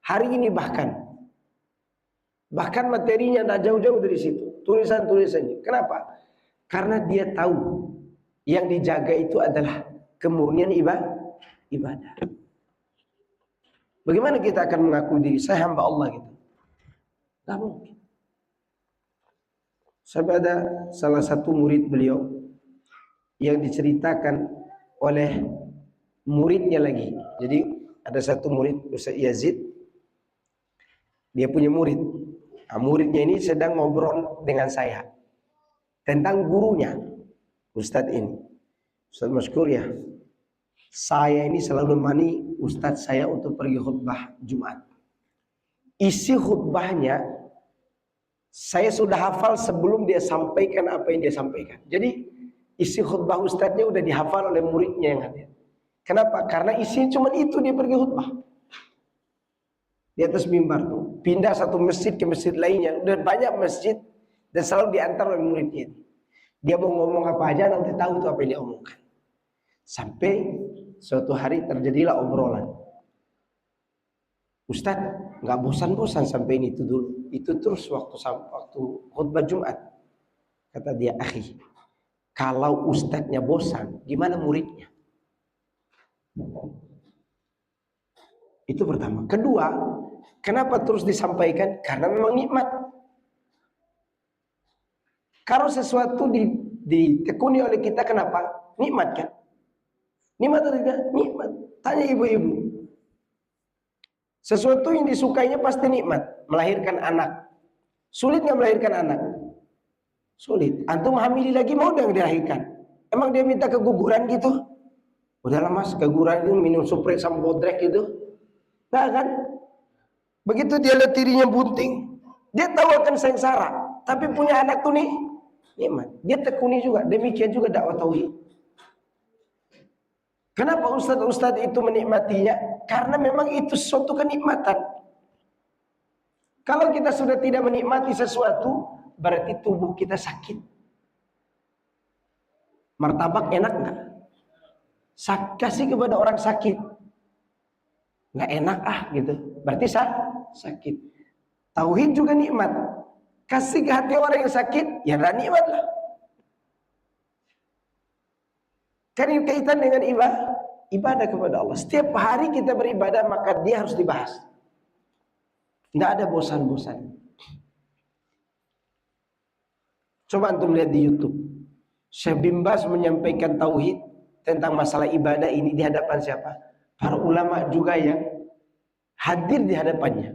hari ini bahkan. Bahkan materinya tidak jauh-jauh dari situ. Tulisan-tulisannya. Kenapa? Karena dia tahu yang dijaga itu adalah kemurnian ibadah. Bagaimana kita akan mengaku diri saya hamba Allah gitu? Tidak mungkin. Sampai ada salah satu murid beliau yang diceritakan oleh muridnya lagi. Jadi ada satu murid Ustaz Yazid, dia punya murid. Nah, muridnya ini sedang ngobrol dengan saya tentang gurunya, Ustadz ini, Ustadz Masykur ya. Saya ini selalu menemani Ustadz saya untuk pergi khutbah Jumat. Isi khutbahnya saya sudah hafal sebelum dia sampaikan apa yang dia sampaikan. Jadi isi khutbah Ustadznya udah dihafal oleh muridnya yang hadir. Kenapa? Karena isinya cuma itu, dia pergi khutbah di atas mimbar tuh, pindah satu masjid ke masjid lainnya, udah banyak masjid dan selalu diantar oleh muridnya. Dia mau ngomong apa aja nanti tahu tuh apa yang dia omongkan. Sampai suatu hari terjadilah obrolan. Ustadz nggak bosan-bosan sampai ini itu dulu, itu terus waktu khutbah Jumat. Kata dia, akhi, kalau ustadznya bosan, gimana muridnya? Itu pertama. Kedua, kenapa terus disampaikan? Karena memang nikmat. Kalau sesuatu ditekuni oleh kita, kenapa? Nikmat kan? Nikmat atau tidak? Nikmat. Tanya ibu-ibu. Sesuatu yang disukainya pasti nikmat. Melahirkan anak. Sulit nggak melahirkan anak? Sulit. Antum hamili lagi mau nggak dilahirkan? Emang dia minta keguguran gitu? Udahlah mas, keguguran itu minum supret sama bodrek gitu. Nah kan, begitu dia lihat dirinya bunting, dia tahu akan sengsara, tapi punya anak tuh nih nikmat. Dia tekuni juga, demikian juga dakwah tauhid. Kenapa ustadz itu menikmatinya? Karena memang itu suatu kenikmatan. Kalau kita sudah tidak menikmati sesuatu, berarti tubuh kita sakit. Martabak enak nggak? Kasih kepada orang sakit, nggak enak gitu, berarti sakit. Tauhid juga nikmat, kasih ke hati orang yang sakit, ya udah nikmat lah. Karena kaitan dengan ibadah kepada Allah. Setiap hari kita beribadah, maka dia harus dibahas. Nggak ada bosan-bosan. Coba antum lihat di YouTube, Syekh Bin Baz menyampaikan tauhid tentang masalah ibadah ini di hadapan siapa? Para ulama juga yang hadir di hadapannya.